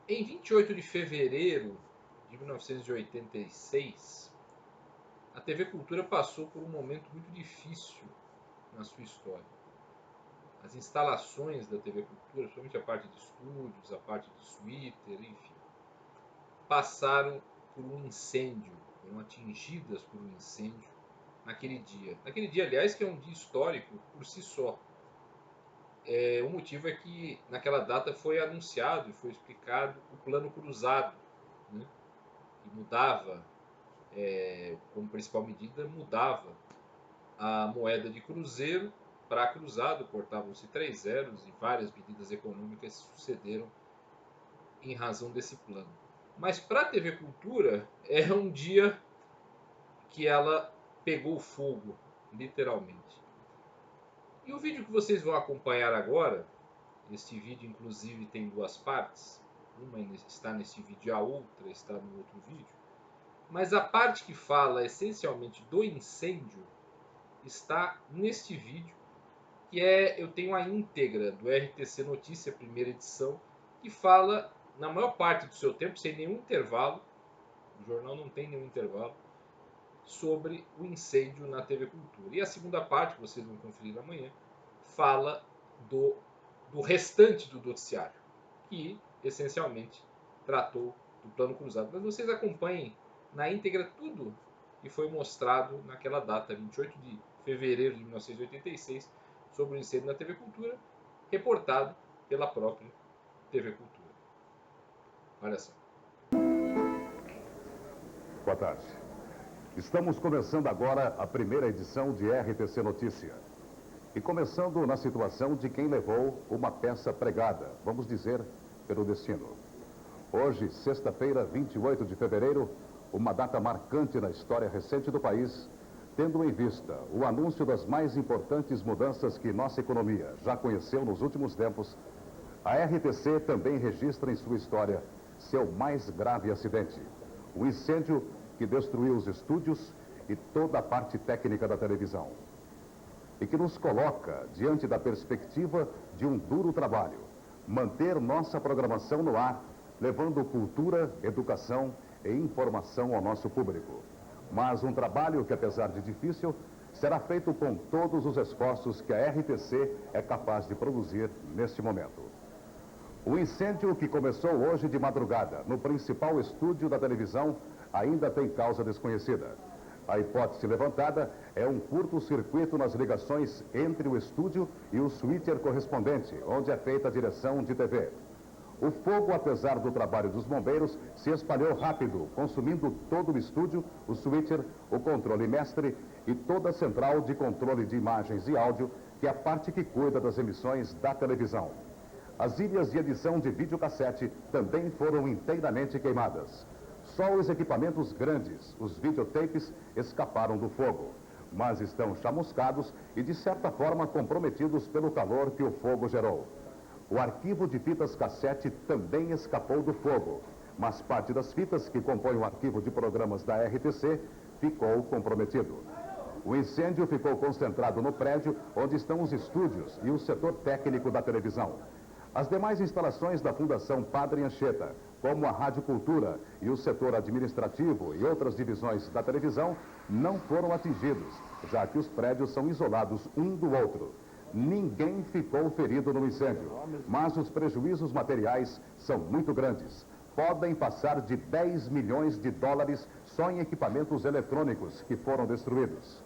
Em 28 de fevereiro de 1986, a TV Cultura passou por um momento muito difícil na sua história. As instalações da TV Cultura, somente a parte de estúdios, a parte de suíter, enfim, passaram por um incêndio, foram atingidas por um incêndio naquele dia. Naquele dia, aliás, que é um dia histórico por si só. O motivo é que naquela data foi anunciado e foi explicado o plano cruzado, né, que mudava, como principal medida, mudava a moeda de cruzeiro para cruzado, cortavam-se 3 zeros e várias medidas econômicas sucederam em razão desse plano. Mas para a TV Cultura é um dia que ela pegou fogo, literalmente. E o vídeo que vocês vão acompanhar agora, este vídeo inclusive tem duas partes, uma está nesse vídeo e a outra está no outro vídeo, mas a parte que fala essencialmente do incêndio está neste vídeo, que eu tenho a íntegra do RTC Notícia, primeira edição, que fala, na maior parte do seu tempo, sem nenhum intervalo, o jornal não tem nenhum intervalo, sobre o incêndio na TV Cultura. E a segunda parte, que vocês vão conferir amanhã, fala do restante do noticiário, que essencialmente tratou do plano cruzado. Mas vocês acompanhem na íntegra tudo que foi mostrado naquela data, 28 de fevereiro de 1986, sobre o incêndio na TV Cultura, reportado pela própria TV Cultura. Olha só. Boa tarde. Estamos começando agora a primeira edição de RTC Notícia. E começando na situação de quem levou uma peça pregada, vamos dizer, pelo destino. Hoje, sexta-feira, 28 de fevereiro, uma data marcante na história recente do país, tendo em vista o anúncio das mais importantes mudanças que nossa economia já conheceu nos últimos tempos, a RTC também registra em sua história seu mais grave acidente, o incêndio que destruiu os estúdios e toda a parte técnica da televisão. E que nos coloca diante da perspectiva de um duro trabalho, manter nossa programação no ar, levando cultura, educação e informação ao nosso público. Mas um trabalho que, apesar de difícil, será feito com todos os esforços que a RTC é capaz de produzir neste momento. O incêndio que começou hoje de madrugada no principal estúdio da televisão ainda tem causa desconhecida. A hipótese levantada é um curto-circuito nas ligações entre o estúdio e o switcher correspondente, onde é feita a direção de TV. O fogo, apesar do trabalho dos bombeiros, se espalhou rápido, consumindo todo o estúdio, o switcher, o controle mestre e toda a central de controle de imagens e áudio, que é a parte que cuida das emissões da televisão. As ilhas de edição de videocassete também foram inteiramente queimadas. Só os equipamentos grandes, os videotapes, escaparam do fogo, mas estão chamuscados e, de certa forma, comprometidos pelo calor que o fogo gerou. O arquivo de fitas cassete também escapou do fogo, mas parte das fitas que compõem o arquivo de programas da RTC ficou comprometido. O incêndio ficou concentrado no prédio onde estão os estúdios e o setor técnico da televisão. As demais instalações da Fundação Padre Anchieta, como a Rádio Cultura e o setor administrativo e outras divisões da televisão, não foram atingidos, já que os prédios são isolados um do outro. Ninguém ficou ferido no incêndio, mas os prejuízos materiais são muito grandes. Podem passar de 10 milhões de dólares só em equipamentos eletrônicos que foram destruídos.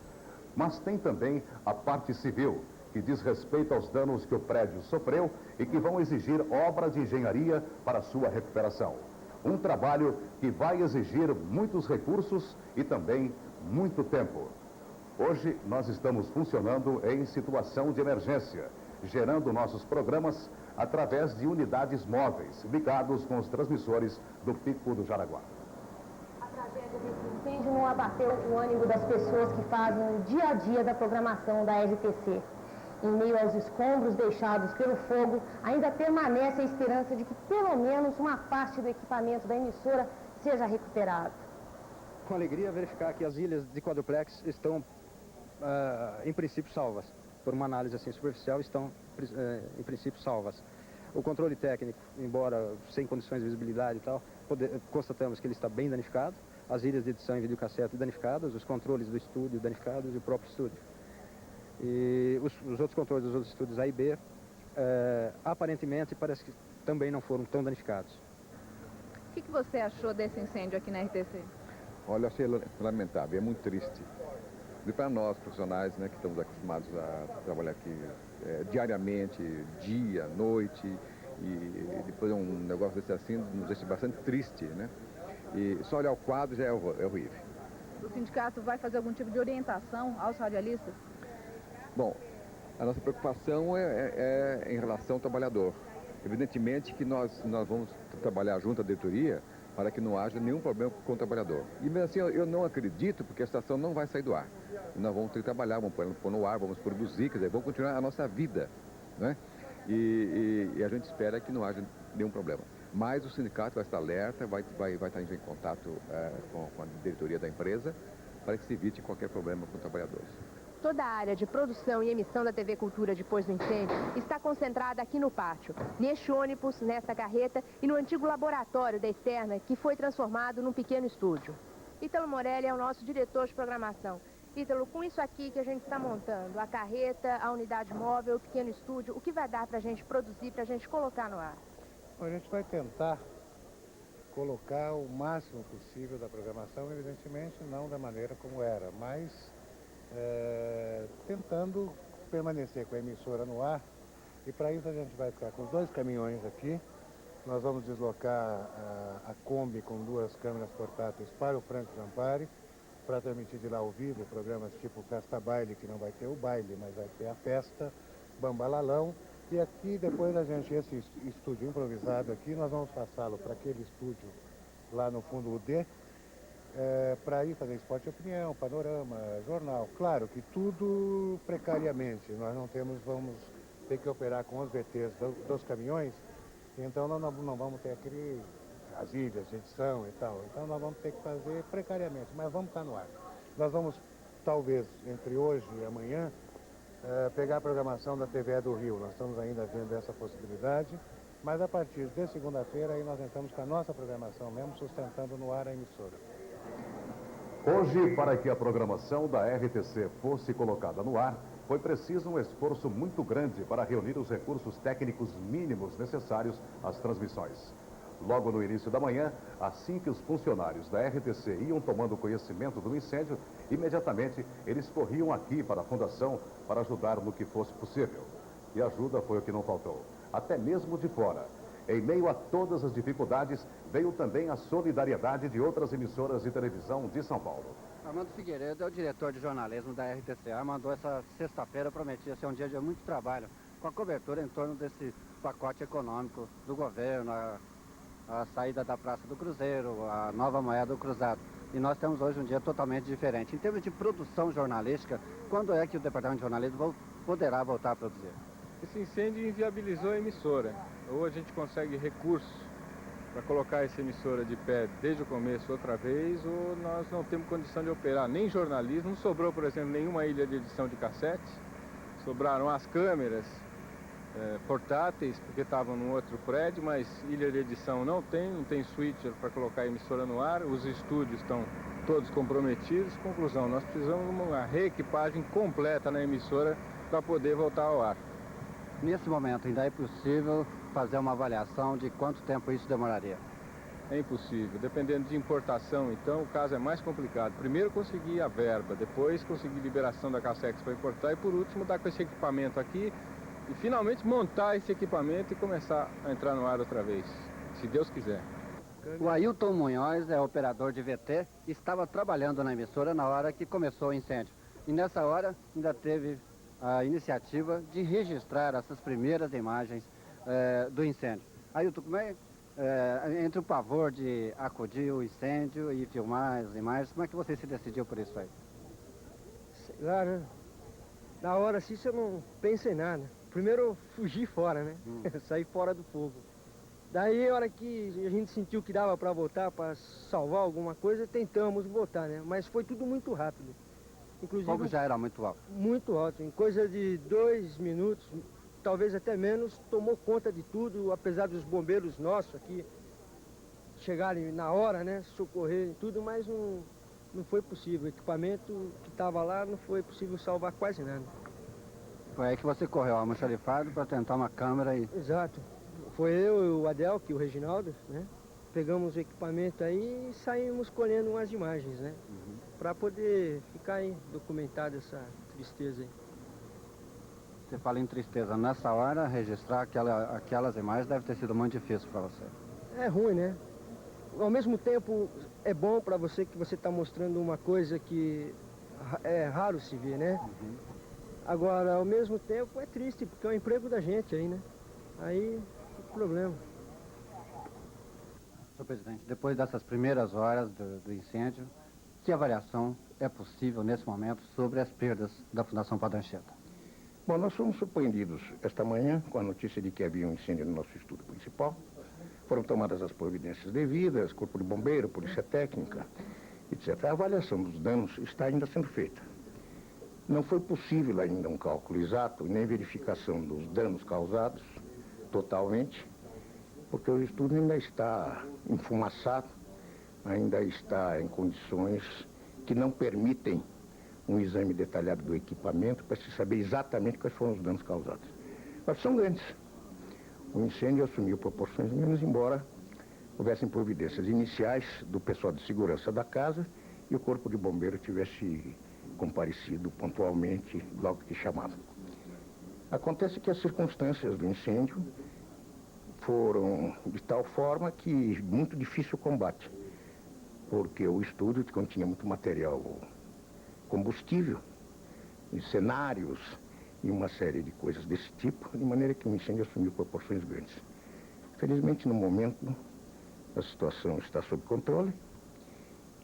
Mas tem também a parte civil, que diz respeito aos danos que o prédio sofreu e que vão exigir obra de engenharia para sua recuperação. Um trabalho que vai exigir muitos recursos e também muito tempo. Hoje nós estamos funcionando em situação de emergência, gerando nossos programas através de unidades móveis, ligados com os transmissores do Pico do Jaraguá. A tragédia desse incêndio não abateu o ânimo das pessoas que fazem o dia a dia da programação da RTC. Em meio aos escombros deixados pelo fogo, ainda permanece a esperança de que pelo menos uma parte do equipamento da emissora seja recuperado. Com alegria verificar que as ilhas de quadruplex estão, em princípio, salvas. Por uma análise assim superficial, estão, em princípio, salvas. O controle técnico, embora sem condições de visibilidade e tal, constatamos que ele está bem danificado, as ilhas de edição em videocassete danificadas, os controles do estúdio danificados e o próprio estúdio. E os outros controles dos outros estúdios A e B, aparentemente, parece que também não foram tão danificados. O que você achou desse incêndio aqui na RTC? Olha, achei lamentável, é muito triste. E para nós, profissionais, né, que estamos acostumados a trabalhar aqui diariamente, dia, noite, e depois um negócio desse assim nos deixa bastante triste, né? E só olhar o quadro já é horrível. O sindicato vai fazer algum tipo de orientação aos radialistas? Bom, a nossa preocupação é em relação ao trabalhador. Evidentemente que nós vamos trabalhar junto à diretoria para que não haja nenhum problema com o trabalhador. E mesmo assim eu não acredito, porque a estação não vai sair do ar. Nós vamos ter que trabalhar, vamos pôr no ar, vamos produzir, quer dizer, vamos continuar a nossa vida, né? E a gente espera que não haja nenhum problema. Mas o sindicato vai estar alerta, vai estar em contato com a diretoria da empresa para que se evite qualquer problema com os trabalhadores. Toda a área de produção e emissão da TV Cultura depois do incêndio está concentrada aqui no pátio, neste ônibus, nesta carreta e no antigo laboratório da Externa, que foi transformado num pequeno estúdio. Ítalo Morelli é o nosso diretor de programação. Ítalo, com isso aqui que a gente está montando, a carreta, a unidade móvel, o pequeno estúdio, o que vai dar para a gente produzir, para a gente colocar no ar? A gente vai tentar colocar o máximo possível da programação, evidentemente não da maneira como era, mas tentando permanecer com a emissora no ar. E para isso a gente vai ficar com 2 caminhões aqui. Nós vamos deslocar a Kombi com 2 câmeras portáteis para o Franco Zampari, para transmitir de lá ao vivo programas tipo Festa Baile, que não vai ter o baile, mas vai ter a festa, Bambalalão. E aqui depois esse estúdio improvisado aqui, nós vamos passá-lo para aquele estúdio lá no fundo UD, para ir fazer esporte de opinião, panorama, jornal. Claro que tudo precariamente, nós vamos ter que operar com os VTs dos caminhões, então nós não vamos ter as ilhas de edição e tal, então nós vamos ter que fazer precariamente, mas vamos estar no ar. Nós vamos, talvez, entre hoje e amanhã, pegar a programação da TVE do Rio, nós estamos ainda vendo essa possibilidade, mas a partir de segunda-feira aí nós entramos com a nossa programação mesmo, sustentando no ar a emissora. Hoje, para que a programação da RTC fosse colocada no ar, foi preciso um esforço muito grande para reunir os recursos técnicos mínimos necessários às transmissões. Logo no início da manhã, assim que os funcionários da RTC iam tomando conhecimento do incêndio, imediatamente eles corriam aqui para a Fundação para ajudar no que fosse possível. E ajuda foi o que não faltou, até mesmo de fora. Em meio a todas as dificuldades, veio também a solidariedade de outras emissoras de televisão de São Paulo. Armando Figueiredo é o diretor de jornalismo da RTCA, mandou essa sexta-feira, prometia ser um dia de muito trabalho, com a cobertura em torno desse pacote econômico do governo, a saída da Praça do Cruzeiro, a nova moeda do cruzado. E nós temos hoje um dia totalmente diferente. Em termos de produção jornalística, quando é que o Departamento de Jornalismo poderá voltar a produzir? Esse incêndio inviabilizou a emissora. Ou a gente consegue recursos para colocar essa emissora de pé desde o começo outra vez, ou nós não temos condição de operar nem jornalismo. Não sobrou, por exemplo, nenhuma ilha de edição de cassete. Sobraram as câmeras portáteis, porque estavam num outro prédio, mas ilha de edição não tem switcher para colocar a emissora no ar. Os estúdios estão todos comprometidos. Conclusão, nós precisamos de uma reequipagem completa na emissora para poder voltar ao ar. Nesse momento, ainda é possível fazer uma avaliação de quanto tempo isso demoraria? É impossível. Dependendo de importação, então, o caso é mais complicado. Primeiro conseguir a verba, depois conseguir liberação da Cassex para importar e, por último, dar com esse equipamento aqui e, finalmente, montar esse equipamento e começar a entrar no ar outra vez, se Deus quiser. O Ailton Munhoz é operador de VT e estava trabalhando na emissora na hora que começou o incêndio. E, nessa hora, ainda teve a iniciativa de registrar essas primeiras imagens do incêndio. Ailton, como entre o pavor de acudir o incêndio e filmar as imagens, como é que você se decidiu por isso aí? Sei lá, né? Na hora assim eu não pensei em nada. Primeiro eu fugi fora, né? Saí fora do fogo. Daí, a hora que a gente sentiu que dava para voltar, para salvar alguma coisa, tentamos voltar, né? Mas foi tudo muito rápido. Inclusive, o fogo já era muito alto? Muito alto. Em coisa de 2 minutos, talvez até menos, tomou conta de tudo, apesar dos bombeiros nossos aqui chegarem na hora, né, socorrerem tudo, mas não foi possível. O equipamento que estava lá não foi possível salvar quase nada. Foi aí que você correu almoxarifado para tentar uma câmera e... Exato. Foi eu e o Adelque, o Reginaldo, né? Pegamos o equipamento aí e saímos colhendo umas imagens, né? Para poder ficar aí documentada essa tristeza aí. Você fala em tristeza. Nessa hora, registrar aquelas imagens deve ter sido muito difícil para você. É ruim, né? Ao mesmo tempo, é bom para você que você está mostrando uma coisa que é raro se ver, né? Agora, ao mesmo tempo, é triste, porque é o emprego da gente aí, né? Aí, o problema. Senhor presidente, depois dessas primeiras horas do incêndio, que avaliação é possível nesse momento sobre as perdas da Fundação Padre Anchieta? Bom, nós fomos surpreendidos esta manhã com a notícia de que havia um incêndio no nosso estúdio principal. Foram tomadas as providências devidas, Corpo de Bombeiro, Polícia Técnica, etc. A avaliação dos danos está ainda sendo feita. Não foi possível ainda um cálculo exato, nem verificação dos danos causados totalmente, porque o estúdio ainda está enfumaçado, ainda está em condições que não permitem um exame detalhado do equipamento para se saber exatamente quais foram os danos causados. Mas são grandes. O incêndio assumiu proporções menos, embora houvessem providências iniciais do pessoal de segurança da casa e o Corpo de Bombeiro tivesse comparecido pontualmente logo que chamado. Acontece que as circunstâncias do incêndio foram de tal forma que muito difícil o combate, porque o estúdio continha muito material combustível, e cenários e uma série de coisas desse tipo, de maneira que o incêndio assumiu proporções grandes. Felizmente, no momento, a situação está sob controle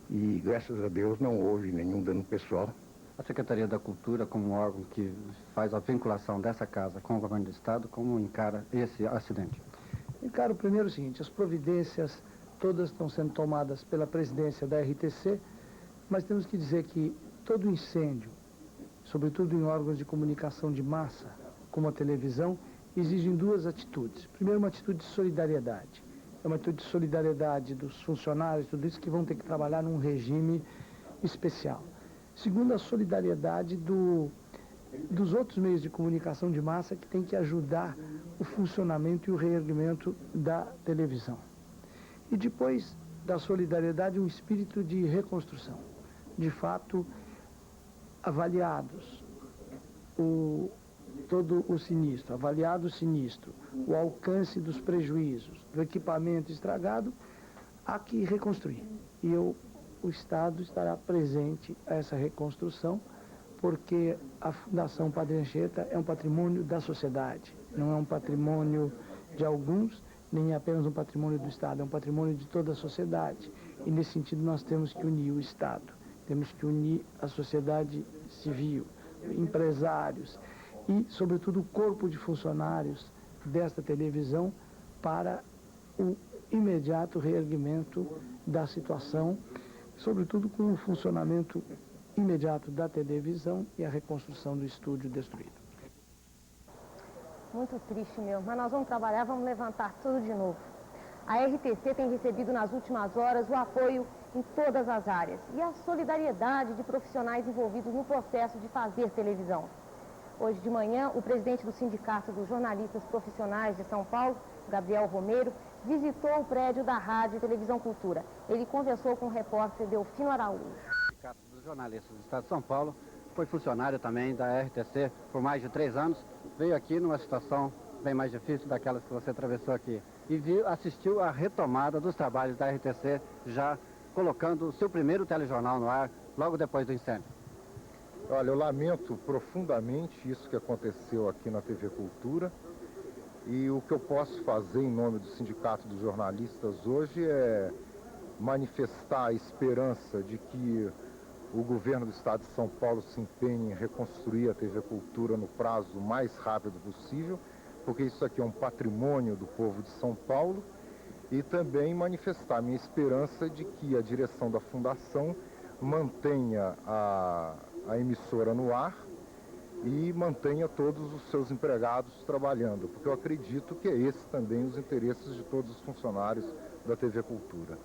e, graças a Deus, não houve nenhum dano pessoal. A Secretaria da Cultura, como órgão que faz a vinculação dessa casa com o governo do Estado, como encara esse acidente? Encaro primeiro o seguinte: as providências todas estão sendo tomadas pela presidência da RTC, mas temos que dizer que todo incêndio, sobretudo em órgãos de comunicação de massa, como a televisão, exigem duas atitudes. Primeiro, uma atitude de solidariedade. É uma atitude de solidariedade dos funcionários, tudo isso, que vão ter que trabalhar num regime especial. Segundo, a solidariedade dos outros meios de comunicação de massa que tem que ajudar o funcionamento e o reerguimento da televisão. E depois da solidariedade, um espírito de reconstrução. De fato, avaliados todo o sinistro, avaliado o sinistro, o alcance dos prejuízos, do equipamento estragado, há que reconstruir. E o Estado estará presente a essa reconstrução, porque a Fundação Padre Anchieta é um patrimônio da sociedade, não é um patrimônio de alguns, nem apenas um patrimônio do Estado, é um patrimônio de toda a sociedade. E nesse sentido nós temos que unir o Estado, temos que unir a sociedade civil, empresários e, sobretudo, o corpo de funcionários desta televisão para o imediato reerguimento da situação, sobretudo com o funcionamento imediato da televisão e a reconstrução do estúdio destruído. Muito triste mesmo, mas nós vamos trabalhar, vamos levantar tudo de novo. A RTC tem recebido nas últimas horas o apoio em todas as áreas e a solidariedade de profissionais envolvidos no processo de fazer televisão. Hoje de manhã, o presidente do Sindicato dos Jornalistas Profissionais de São Paulo, Gabriel Romero, visitou o prédio da Rádio e Televisão Cultura. Ele conversou com o repórter Delfino Araújo. O Sindicato dos Jornalistas do Estado de São Paulo foi funcionário também da RTC por mais de 3 anos. Veio aqui numa situação bem mais difícil daquelas que você atravessou aqui. E assistiu à retomada dos trabalhos da RTC, já colocando o seu primeiro telejornal no ar, logo depois do incêndio. Olha, eu lamento profundamente isso que aconteceu aqui na TV Cultura. E o que eu posso fazer em nome do Sindicato dos Jornalistas hoje é manifestar a esperança de que o governo do Estado de São Paulo se empenhe em reconstruir a TV Cultura no prazo mais rápido possível, porque isso aqui é um patrimônio do povo de São Paulo, e também manifestar a minha esperança de que a direção da Fundação mantenha a emissora no ar, e mantenha todos os seus empregados trabalhando, porque eu acredito que é esse também os interesses de todos os funcionários da TV Cultura.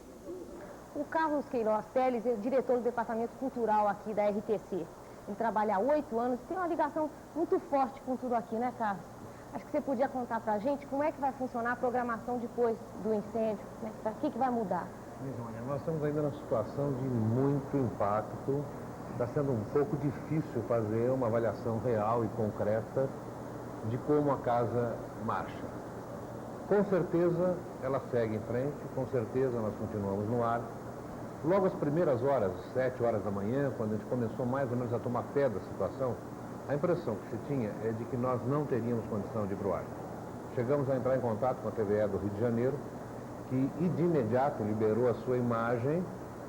O Carlos Queiroz Teles é diretor do Departamento Cultural aqui da RTC. Ele trabalha há 8 anos, tem uma ligação muito forte com tudo aqui, né, Carlos? Acho que você podia contar pra gente como é que vai funcionar a programação depois do incêndio, né? O que vai mudar? Nós estamos ainda numa situação de muito impacto. Está sendo um pouco difícil fazer uma avaliação real e concreta de como a casa marcha. Com certeza ela segue em frente, com certeza nós continuamos no ar. Logo as primeiras horas, 7 horas da manhã, quando a gente começou mais ou menos a tomar pé da situação, a impressão que se tinha é de que nós não teríamos condição de ir para o ar. Chegamos a entrar em contato com a TVE do Rio de Janeiro, que de imediato liberou a sua imagem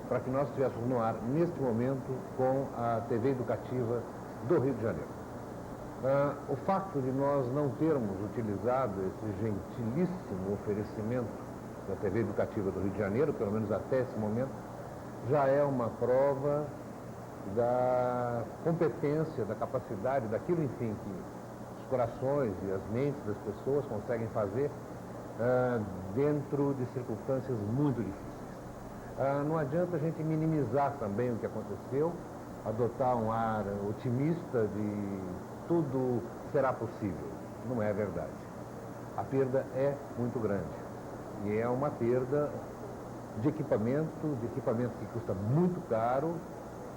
para que nós estivéssemos no ar, neste momento, com a TV Educativa do Rio de Janeiro. O fato de nós não termos utilizado esse gentilíssimo oferecimento da TV Educativa do Rio de Janeiro, pelo menos até esse momento, já é uma prova da competência, da capacidade, daquilo, enfim, que os corações e as mentes das pessoas conseguem fazer dentro de circunstâncias muito difíceis. Não adianta a gente minimizar também o que aconteceu, adotar um ar otimista de tudo será possível. Não é verdade. A perda é muito grande. E é uma perda de equipamento que custa muito caro,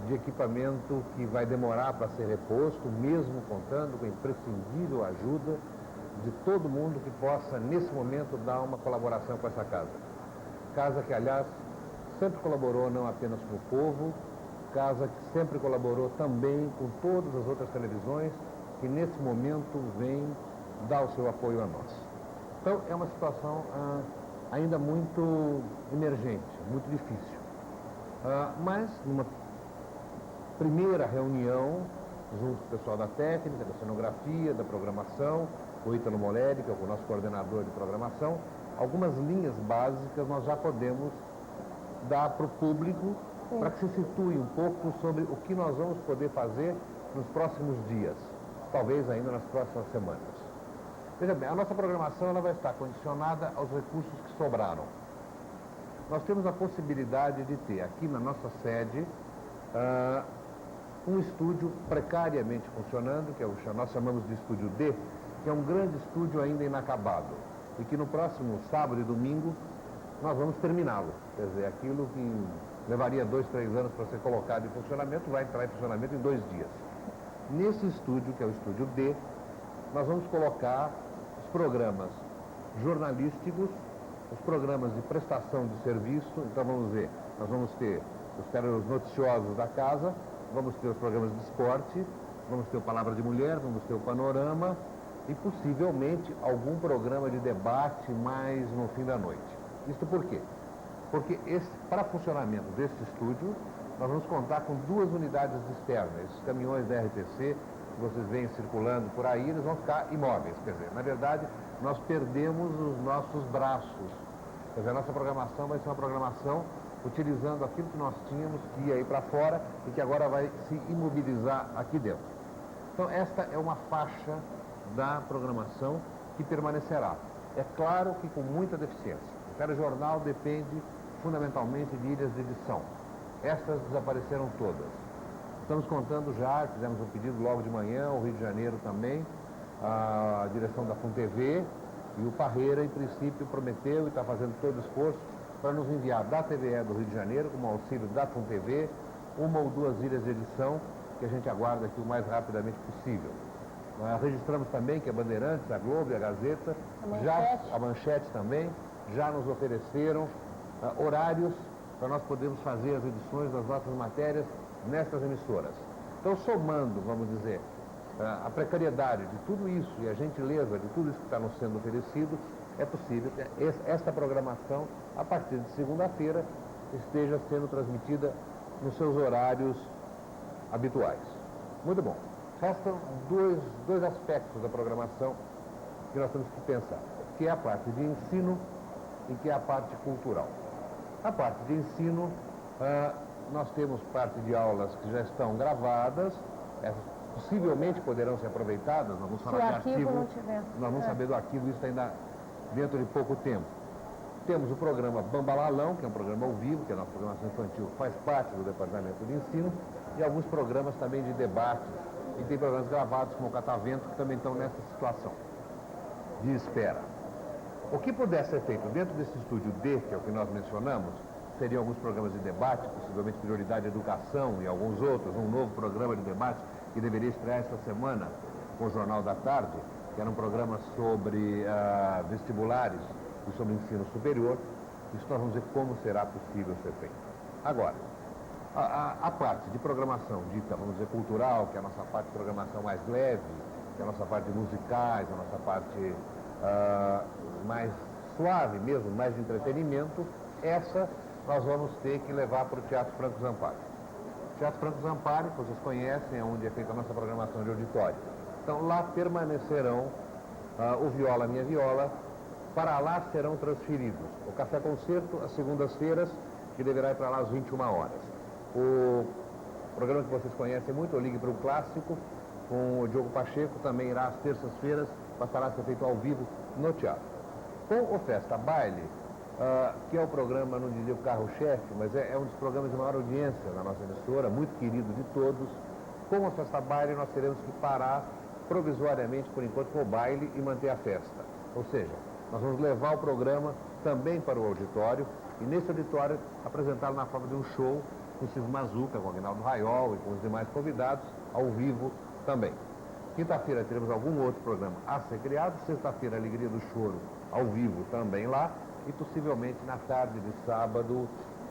de equipamento que vai demorar para ser reposto, mesmo contando com a imprescindível ajuda de todo mundo que possa, nesse momento, dar uma colaboração com essa casa. Casa que, aliás, sempre colaborou não apenas com o povo, casa que sempre colaborou também com todas as outras televisões que, nesse momento, vêm dar o seu apoio a nós. Então, é uma situação ainda muito emergente, muito difícil. Mas, numa primeira reunião, junto com o pessoal da técnica, da cenografia, da programação, o Ítalo Moleri, que é o nosso coordenador de programação, algumas linhas básicas nós já podemos dar para o público, para que se situe um pouco sobre o que nós vamos poder fazer nos próximos dias, talvez ainda nas próximas semanas. Veja bem, a nossa programação ela vai estar condicionada aos recursos que sobraram. Nós temos a possibilidade de ter aqui na nossa sede um estúdio precariamente funcionando, que é nós chamamos de estúdio D, que é um grande estúdio ainda inacabado, e que no próximo sábado e domingo nós vamos terminá-lo. Quer dizer, aquilo que levaria 2, 3 anos para ser colocado em funcionamento, vai entrar em funcionamento em 2 dias. Nesse estúdio, que é o estúdio D, nós vamos colocar os programas jornalísticos, os programas de prestação de serviço. Então vamos ver, nós vamos ter os noticiosos da casa, vamos ter os programas de esporte, vamos ter o Palavra de Mulher, vamos ter o Panorama e possivelmente algum programa de debate mais no fim da noite. Isto por quê? Porque para funcionamento desse estúdio, nós vamos contar com 2 unidades externas. Esses caminhões da RTC que vocês veem circulando por aí, eles vão ficar imóveis. Quer dizer, na verdade, nós perdemos os nossos braços. Quer dizer, a nossa programação vai ser uma programação utilizando aquilo que nós tínhamos, que ia ir para fora e que agora vai se imobilizar aqui dentro. Então, esta é uma faixa da programação que permanecerá. É claro que com muita deficiência. O telejornal depende fundamentalmente de ilhas de edição. Estas desapareceram todas. Estamos contando já, fizemos um pedido logo de manhã, o Rio de Janeiro também, a direção da FUNTV e o Parreira, em princípio, prometeu e está fazendo todo o esforço para nos enviar da TVE do Rio de Janeiro, com o auxílio da FUNTV, 1 ou 2 ilhas de edição que a gente aguarda aqui o mais rapidamente possível. Registramos também que a Bandeirantes, a Globo e a Gazeta, a Manchete também, já nos ofereceram horários para nós podermos fazer as edições das nossas matérias nestas emissoras. Então, somando, vamos dizer, a precariedade de tudo isso e a gentileza de tudo isso que está nos sendo oferecido, é possível que esta programação, a partir de segunda-feira, esteja sendo transmitida nos seus horários habituais. Muito bom. Restam dois aspectos da programação que nós temos que pensar, que é a parte de ensino e que é a parte cultural. A parte de ensino, nós temos parte de aulas que já estão gravadas, essas possivelmente poderão ser aproveitadas, nós vamos falar Se o de arquivo não tiver. nós vamos saber do arquivo, isso ainda dentro de pouco tempo. Temos o programa Bambalalão, que é um programa ao vivo, que a nossa programação infantil faz parte do Departamento de Ensino, e alguns programas também de debates, e tem programas gravados como o Catavento, que também estão nessa situação de espera. O que puder ser feito dentro desse estúdio D, que é o que nós mencionamos, seriam alguns programas de debate, possivelmente prioridade educação e alguns outros, um novo programa de debate que deveria estrear esta semana com o Jornal da Tarde, que era um programa sobre vestibulares e sobre ensino superior. Isso nós vamos ver como será possível ser feito. Agora, a parte de programação dita, vamos dizer, cultural, que é a nossa parte de programação mais leve, que é a nossa parte de musicais, a nossa parte mais suave mesmo, mais de entretenimento, essa nós vamos ter que levar para o Teatro Franco Zampari. O Teatro Franco Zampari, que vocês conhecem, é onde é feita a nossa programação de auditório. Então lá permanecerão o Viola Minha Viola, para lá serão transferidos o Café Concerto às segundas-feiras, que deverá ir para lá às 21 horas. O programa que vocês conhecem muito, o Ligue para o Clássico, com o Diogo Pacheco, também irá às terças-feiras, passará a ser feito ao vivo no teatro. Com o Festa Baile, que é o programa, não diria o carro-chefe, mas é um dos programas de maior audiência na nossa emissora, muito querido de todos. Com a Festa Baile, nós teremos que parar provisoriamente, por enquanto, com o baile e manter a festa. Ou seja, nós vamos levar o programa também para o auditório e nesse auditório apresentá-lo na forma de um show com o Silvio Mazuca, com o Aguinaldo Raiol e com os demais convidados, ao vivo também. Quinta-feira teremos algum outro programa a ser criado, sexta-feira Alegria do Choro ao vivo também lá e possivelmente na tarde de sábado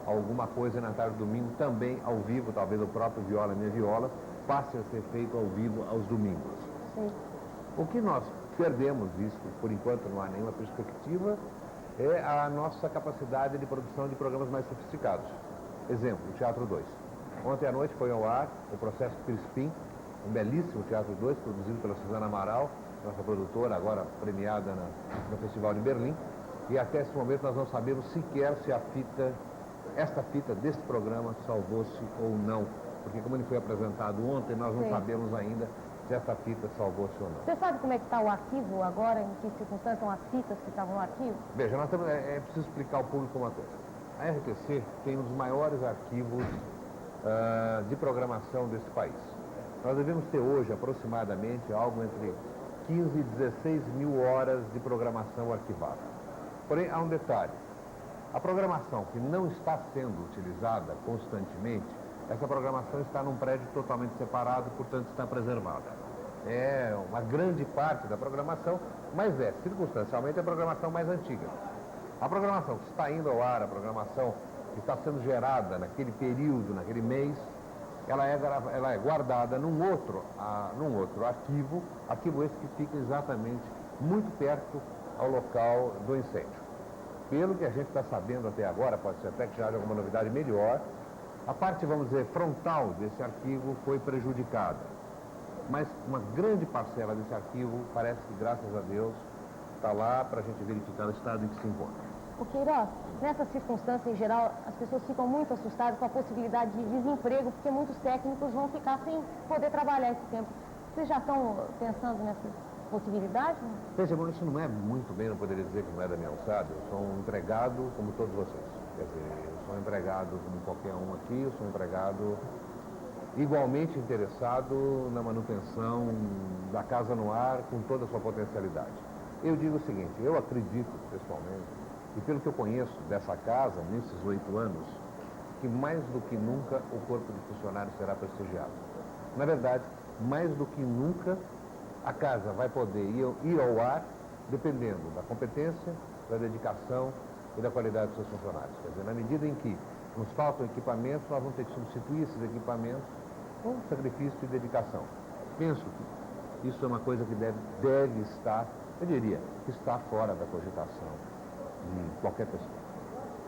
alguma coisa, na tarde de domingo também ao vivo, talvez o próprio Viola Minha Viola passe a ser feito ao vivo aos domingos. Sim. O que nós perdemos, isso por enquanto não há nenhuma perspectiva, é a nossa capacidade de produção de programas mais sofisticados. Exemplo, o Teatro 2. Ontem à noite foi ao ar o Processo Crispim, um belíssimo Teatro 2, produzido pela Suzana Amaral, nossa produtora, agora premiada no Festival de Berlim. E até esse momento nós não sabemos sequer se esta fita desse programa salvou-se ou não. Porque como ele foi apresentado ontem, nós não sabemos ainda se essa fita salvou-se ou não. Você sabe como é que está o arquivo agora, em que circunstâncias estão as fitas que estavam no arquivo? Veja, nós temos, é preciso explicar ao público uma coisa. A RTC tem um dos maiores arquivos de programação desse país. Nós devemos ter hoje aproximadamente algo entre 15 e 16 mil horas de programação arquivada. Porém, há um detalhe. A programação que não está sendo utilizada constantemente, essa programação está num prédio totalmente separado, portanto está preservada. É uma grande parte da programação, mas circunstancialmente, a programação mais antiga. A programação que está indo ao ar, a programação que está sendo gerada naquele período, naquele mês, ela é guardada num outro arquivo esse que fica exatamente muito perto ao local do incêndio. Pelo que a gente está sabendo até agora, pode ser até que já haja alguma novidade melhor, a parte, vamos dizer, frontal desse arquivo foi prejudicada. Mas uma grande parcela desse arquivo parece que, graças a Deus, está lá para a gente verificar o estado em que se encontra. O Queiroz, nessa circunstância em geral, as pessoas ficam muito assustadas com a possibilidade de desemprego, porque muitos técnicos vão ficar sem poder trabalhar esse tempo. Vocês já estão pensando nessa possibilidade? Veja, bom, isso não é muito bem, não poderia dizer que não é da minha alçada. Eu sou um empregado como todos vocês. Quer dizer, eu sou um empregado como qualquer um aqui, eu sou um empregado igualmente interessado na manutenção da casa no ar com toda a sua potencialidade. Eu digo o seguinte, eu acredito pessoalmente, e pelo que eu conheço dessa casa, nesses 8 anos, que mais do que nunca o corpo de funcionários será prestigiado. Na verdade, mais do que nunca, a casa vai poder ir ao ar dependendo da competência, da dedicação e da qualidade dos seus funcionários. Quer dizer, na medida em que nos faltam equipamentos, nós vamos ter que substituir esses equipamentos com sacrifício e dedicação. Penso que isso é uma coisa que deve estar, eu diria, que está fora da cogitação de qualquer pessoa.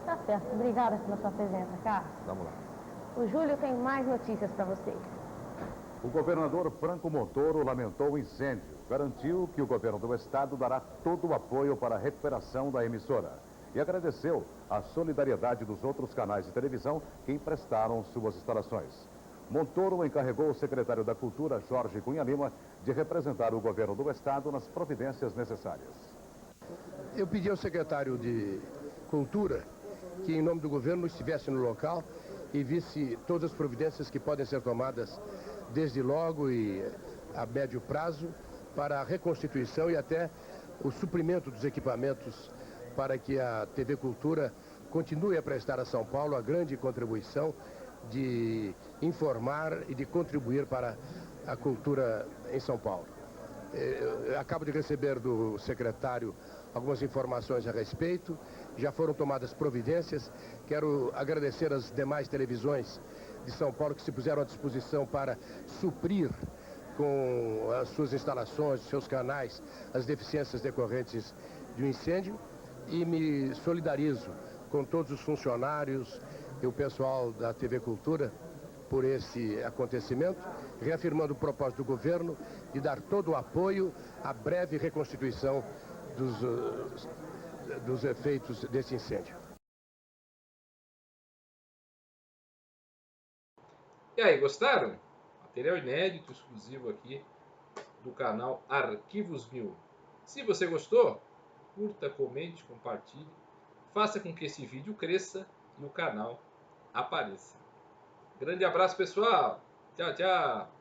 Tá certo. Obrigada pela sua presença, Carlos. Vamos lá. O Júlio tem mais notícias para vocês. O governador Franco Montoro lamentou o incêndio. Garantiu que o governo do estado dará todo o apoio para a recuperação da emissora. E agradeceu a solidariedade dos outros canais de televisão que emprestaram suas instalações. Montoro encarregou o secretário da Cultura, Jorge Cunha Lima, de representar o governo do Estado nas providências necessárias. Eu pedi ao secretário de Cultura que, em nome do governo, estivesse no local e visse todas as providências que podem ser tomadas desde logo e a médio prazo para a reconstituição e até o suprimento dos equipamentos para que a TV Cultura continue a prestar a São Paulo a grande contribuição de informar e de contribuir para a cultura em São Paulo. Eu acabo de receber do secretário algumas informações a respeito, já foram tomadas providências. Quero agradecer às demais televisões de São Paulo que se puseram à disposição para suprir com as suas instalações, seus canais, as deficiências decorrentes de um incêndio, e me solidarizo com todos os funcionários e o pessoal da TV Cultura por esse acontecimento, reafirmando o propósito do governo de dar todo o apoio à breve reconstituição dos efeitos desse incêndio. E aí, gostaram? Material inédito, exclusivo aqui do canal Arquivos 1000. Se você gostou, curta, comente, compartilhe. Faça com que esse vídeo cresça e o canal apareça. Grande abraço, pessoal. Tchau, tchau.